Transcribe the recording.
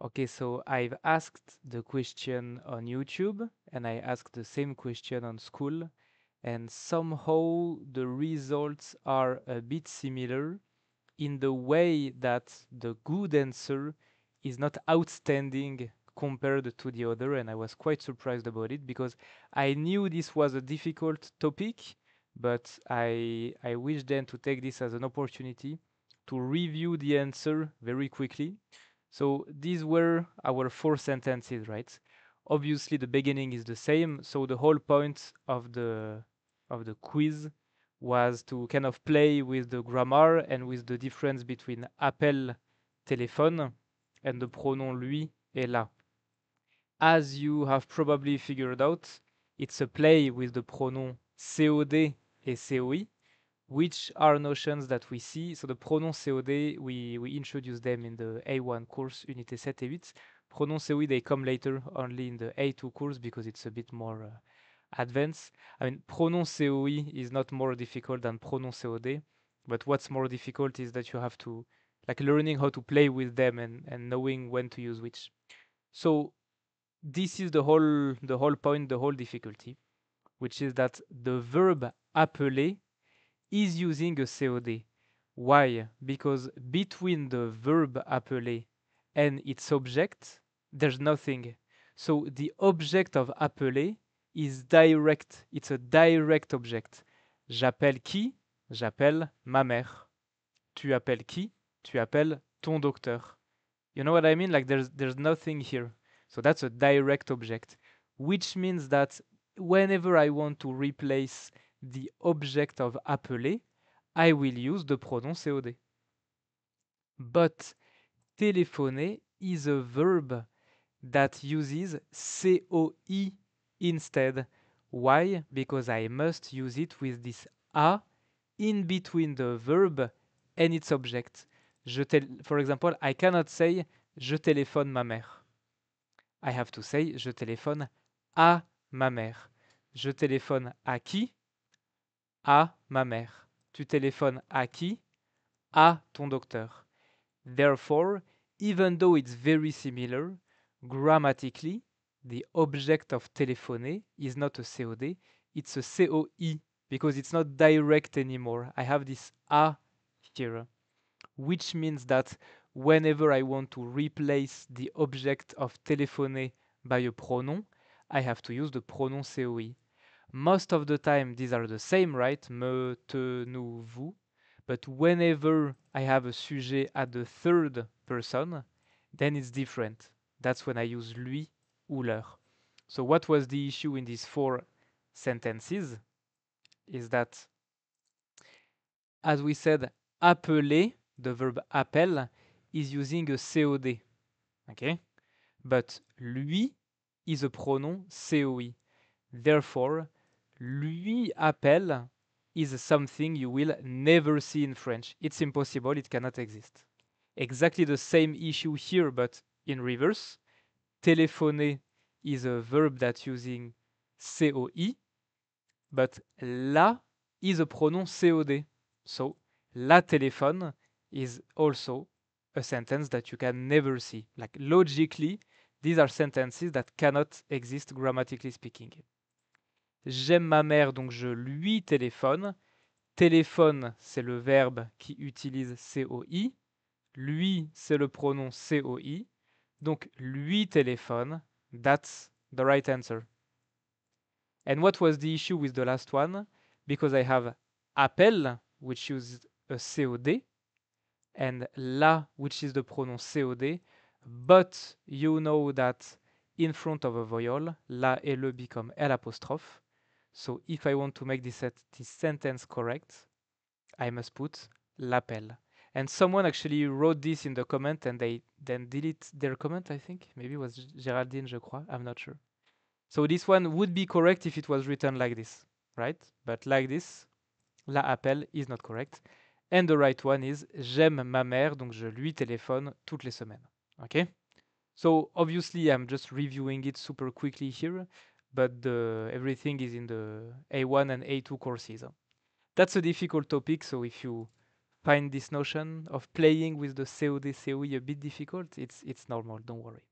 Okay, so I've asked the question on YouTube and I asked the same question on school, and somehow the results are a bit similar in the way that the good answer is not outstanding compared to the other, and I was quite surprised about it because I knew this was a difficult topic, but I wish then to take this as an opportunity to review the answer very quickly. So these were our four sentences, right? Obviously the beginning is the same, so the whole point of the quiz was to kind of play with the grammar and with the difference between appel, téléphone, and the pronom lui et la. As you have probably figured out, it's a play with the pronom COD et COI, which are notions that we see. So the pronom COD, we introduce them in the A1 course, Unité 7 et 8. Pronom COI, they come later only in the A2 course because it's a bit more advanced. I mean, pronom COI is not more difficult than pronom COD, but what's more difficult is that you have to, like, learning how to play with them and knowing when to use which. So this is the whole point, the whole difficulty, which is that the verb appeler is using a COD. Why? Because between the verb appeler and its object, there's nothing. So the object of appeler is direct. It's a direct object. J'appelle qui? J'appelle ma mère. Tu appelles qui? Tu appelles ton docteur. You know what I mean? Like there's nothing here. So that's a direct object, which means that whenever I want to replace the object of appeler, I will use the pronom COD. But téléphoner is a verb that uses COI instead. Why? Because I must use it with this A in between the verb and its object. For example, I cannot say je téléphone ma mère. I have to say je téléphone à ma mère. Je téléphone à qui? À ma mère. Tu téléphones à qui? À ton docteur. Therefore, even though it's very similar, grammatically, the object of téléphoner is not a COD, it's a COI because it's not direct anymore. I have this A here, which means that whenever I want to replace the object of téléphoner by a pronoun, I have to use the pronoun COI. Most of the time, these are the same, right? Me, te, nous, vous. But whenever I have a sujet at the third person, then it's different. That's when I use lui ou leur. So what was the issue in these four sentences is that, as we said, appeler, the verb appelle, is using a COD. Okay? But lui is a pronoun COI. Therefore, lui appelle is something you will never see in French. It's impossible, it cannot exist. Exactly the same issue here, but in reverse. Téléphoner is a verb that's using COI, but la is a pronoun COD. So, la téléphone is also a sentence that you can never see. Like, logically, these are sentences that cannot exist grammatically speaking. J'aime ma mère, donc je lui téléphone. Téléphone, c'est le verbe qui utilise COI. Lui, c'est le pronom COI. Donc, lui téléphone, that's the right answer. And what was the issue with the last one? Because I have appel, which uses a COD, and la, which is the pronoun COD, but you know that in front of a vowel, la et le become L apostrophe. So if I want to make this sentence correct, I must put l'appel. And someone actually wrote this in the comment and they then delete their comment, I think. Maybe it was Géraldine, je crois. I'm not sure. So this one would be correct if it was written like this, right? But like this, la appel is not correct. And the right one is j'aime ma mère, donc je lui téléphone toutes les semaines. Okay? So obviously I'm just reviewing it super quickly here, but everything is in the A1 and A2 courses. That's a difficult topic, so if you find this notion of playing with the COD COE a bit difficult, it's normal, don't worry.